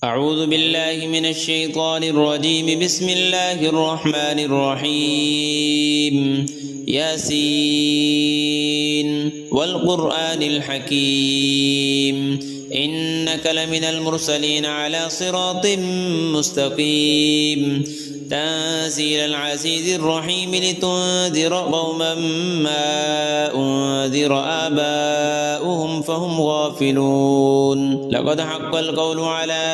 أعوذ بالله من الشيطان الرجيم. بسم الله الرحمن الرحيم. ياسين والقرآن الحكيم إنك لمن المرسلين على صراط مستقيم تنزيل العزيز الرحيم لتنذر قوما ما أنذر آباؤهم فهم غافلون. لقد حق القول على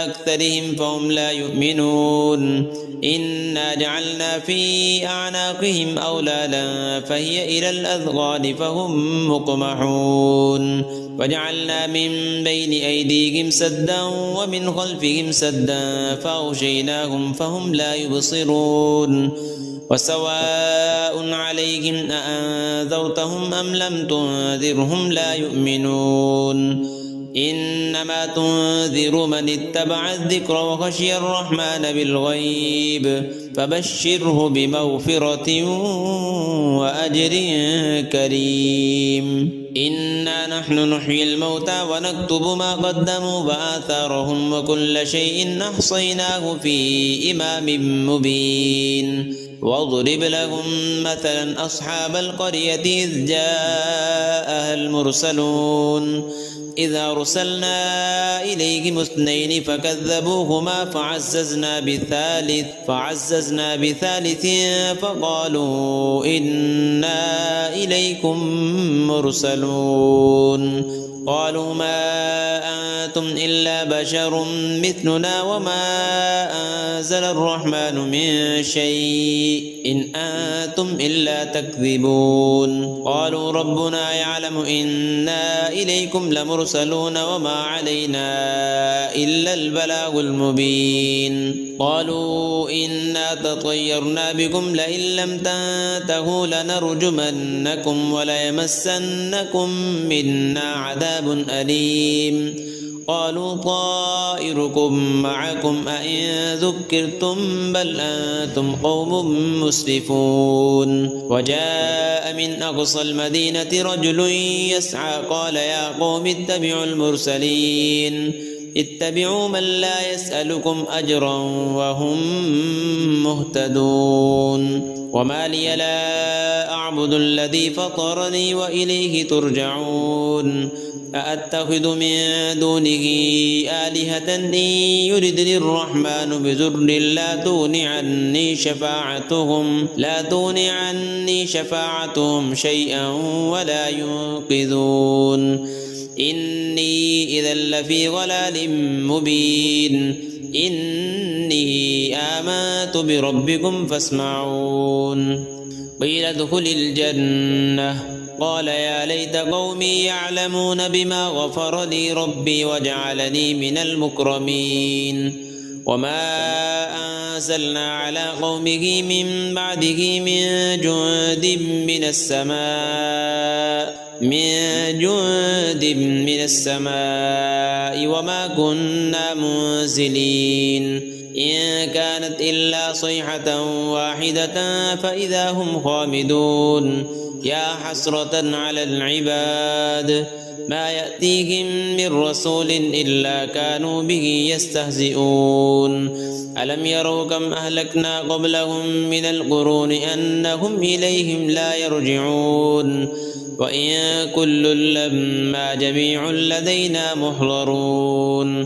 أكثرهم فهم لا يؤمنون. إنا جعلنا في أعناقهم أغلالا فهي إلى الأذقان فهم مقمحون وجعلنا من بين أيديهم سدا ومن خلفهم سدا فأغشيناهم فهم لا يبصرون. وسواء عليهم أأنذرتهم أم لم تنذرهم لا يؤمنون. إنما تنذر من اتبع الذكر وخشي الرحمن بالغيب فبشره بمغفرة وأجر كريم. إنا نحن نحيي الموتى ونكتب ما قدموا وآثارهم وكل شيء أحصيناه في إمام مبين. واضرب لهم مثلا أصحاب القرية إذ جاءها المرسلون إذ أرسلنا إليهم اثنين فكذبوهما فعززنا بثالث فقالوا إنا إليكم مرسلون. قالوا ما أنتم إلا بشر مثلنا وما أنزل الرحمن من شيء إن أنتم إلا تكذبون. قالوا ربنا يعلم إنا إليكم لمرسلون وما علينا إلا البلاغ المبين. قالوا إنا تطيرنا بكم لئن لم تنتهوا لنرجمنكم وليمسنكم منا عذاب أليم. قالوا طائركم معكم أئن ذكرتم بل أنتم قوم مسرفون. وجاء من أقصى المدينة رجل يسعى قال يا قوم اتبعوا المرسلين اتبعوا من لا يسألكم أجرا وهم مهتدون. وما لي لا أعبد الذي فطرني وإليه ترجعون. أأتخذ من دونه آلهة إن يردني الرحمن بضر لا تغن عني شفاعتهم شيئا ولا ينقذون. إني إذا لفي ضلال مبين. إني آمنت بربكم فاسمعون. قيل ادخل الجنة قال يا ليت قومي يعلمون بما غفر لي ربي وجعلني من المكرمين. وما أنزلنا على قومه من بعده من جند من السماء وما كنا منزلين. إن كانت إلا صيحة واحدة فإذا هم خامدون. يا حسرة على العباد ما يأتيهم من رسول إلا كانوا به يستهزئون. ألم يروا كم أهلكنا قبلهم من القرون أنهم إليهم لا يرجعون. وإن كل لما جميع لدينا محضرون.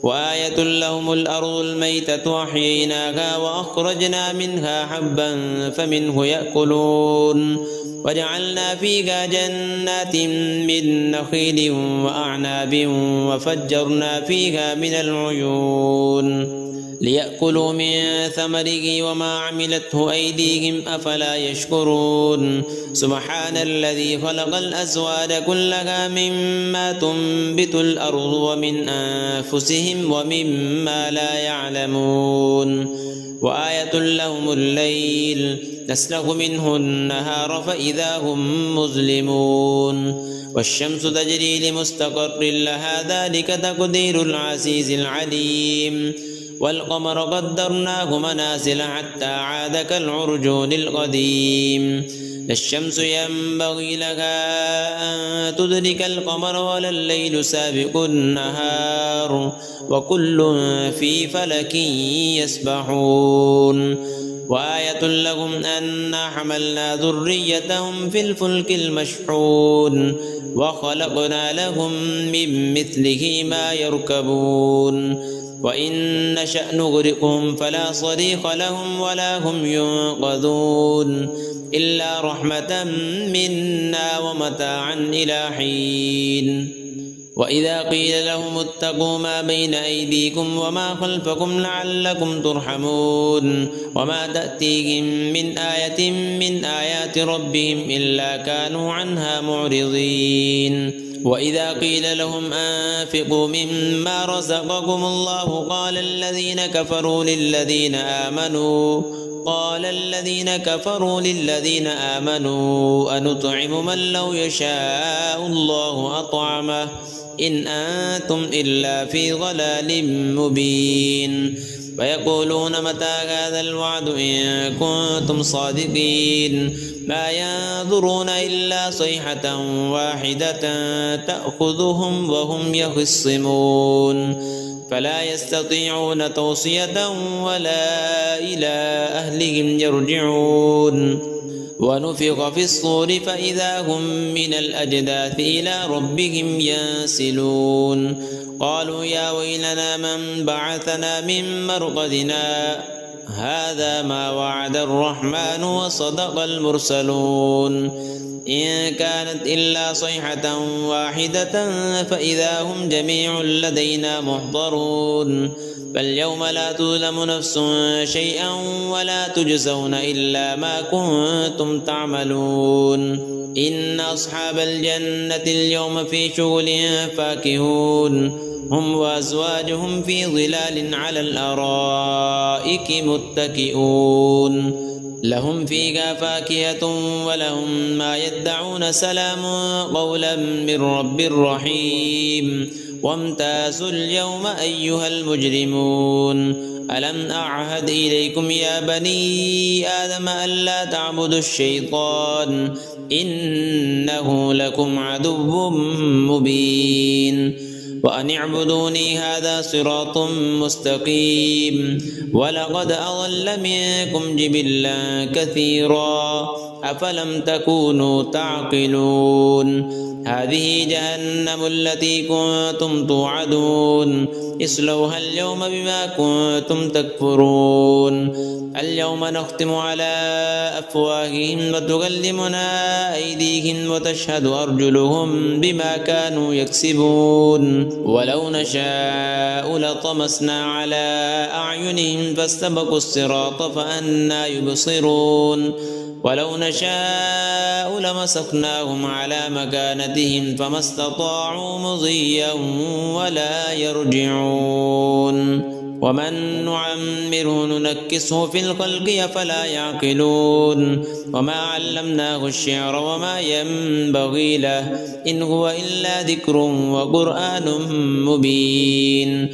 وآية لهم الأرض الميتة أحييناها وأخرجنا منها حبا فمنه يأكلون. وجعلنا فيها جنات من نخيل وأعناب وفجرنا فيها من العيون ليأكلوا من ثمره وما عملته أيديهم أفلا يشكرون. سبحان الذي خلق الأزواج كلها مما تنبت الأرض ومن أنفسهم ومما لا يعلمون. وآية لهم الليل نسلخ منه النهار فإذا هم مظلمون. والشمس تجري لمستقر لها ذلك تقدير العزيز العليم. والقمر قدرناه منازل حتى عاد كالعرجون القديم. لا الشمس ينبغي لها أن تدرك القمر ولا الليل سابق النهار وكل في فلك يسبحون وآية لهم أنا حملنا ذريتهم في الفلك المشحون وخلقنا لهم من مثله ما يركبون وإن نشأ نغرقهم فلا صريخ لهم ولا هم ينقذون إلا رحمة منا ومتاعا إلى حين وإذا قيل لهم اتقوا ما بين أيديكم وما خلفكم لعلكم ترحمون وما تأتيهم من آية من آيات ربهم إلا كانوا عنها معرضين وإذا قيل لهم أنفقوا مما رزقكم الله قال الذين كفروا للذين آمنوا أنطعم من لو يشاء الله أطعمه إن أنتم إلا في ضلال مبين ويقولون متى هذا الوعد إن كنتم صادقين ما ينظرون إلا صيحة واحدة تأخذهم وهم يخصمون فلا يستطيعون توصية ولا إلى أهلهم يرجعون ونفخ في الصور فإذا هم من الأجداث إلى ربهم ينسلون قالوا يا ويلنا من بعثنا من مرقدنا هذا ما وعد الرحمن وصدق المرسلون إن كانت إلا صيحة واحدة فإذا هم جميع لدينا محضرون فاليوم لا تظلم نفس شيئا ولا تجزون إلا ما كنتم تعملون إن أصحاب الجنة اليوم في شغل فاكهون هم وأزواجهم في ظلال على الأرائك متكئون لهم فيها فاكهة ولهم ما يدعون سلام قولا من رب رحيم وامتازوا اليوم أيها المجرمون ألم أعهد إليكم يا بني آدم ألا تعبدوا الشيطان إنه لكم عدو مبين وأن اعبدوني هذا صراط مستقيم ولقد أضل منكم جبلا كثيرا أفلم تكونوا تعقلون هذه جهنم التي كنتم توعدون اصلوها اليوم بما كنتم تكفرون اليوم نختم على أفواههم وتكلمنا أيديهم وتشهد أرجلهم بما كانوا يكسبون ولو نشاء لطمسنا على أعينهم فاستبقوا الصراط فأنى يبصرون ولو نشاء لمسخناهم على مكانتهم فما استطاعوا مضيا ولا يرجعون ومن نعمره ننكسه في الخلق أفلا يعقلون وما علمناه الشعر وما ينبغي له إن هو إلا ذكر وقرآن مبين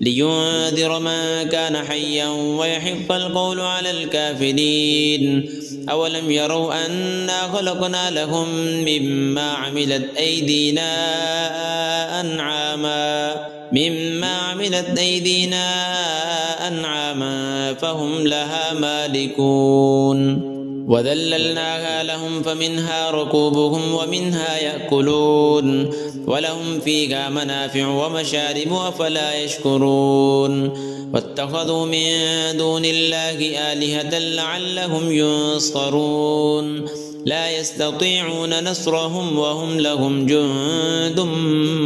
لينذر من كان حيا ويحق القول على الكافرين أولم يروا أنا خلقنا لهم مما عملت أيدينا أنعاما فهم لها مالكون وذللناها لهم فمنها ركوبهم ومنها يأكلون ولهم فيها منافع ومشارب أفلا يشكرون واتخذوا من دون الله آلهة لعلهم ينصرون لا يستطيعون نصرهم وهم لهم جند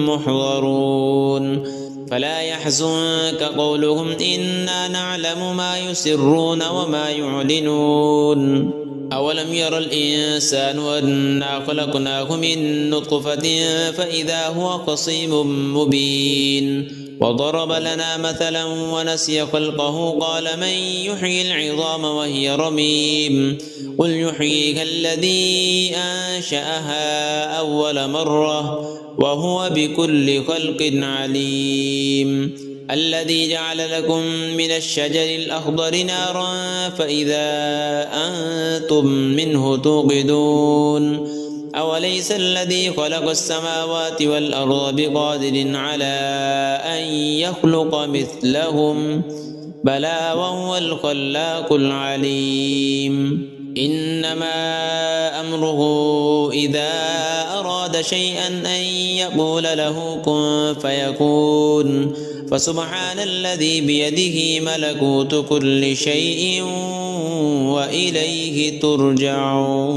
محضرون فلا يحزنك قولهم إنا نعلم ما يسرون وما يعلنون أولم ير الإنسان أنا خلقناه من نطفة فإذا هو خصيم مبين وضرب لنا مثلا ونسي خلقه قال من يحيي العظام وهي رميم قل يحييها الذي أنشأها أول مرة وهو بكل خلق عليم الذي جعل لكم من الشجر الأخضر نارا فإذا أنتم منه توقدون أوليس الذي خلق السماوات والأرض بقادر على أن يخلق مثلهم بلى وهو الخلاق العليم إنما أمره إذا أراد شيئا أن يقول له كن فيكون فسبحان الذي بيده ملكوت كل شيء وإليه ترجعون.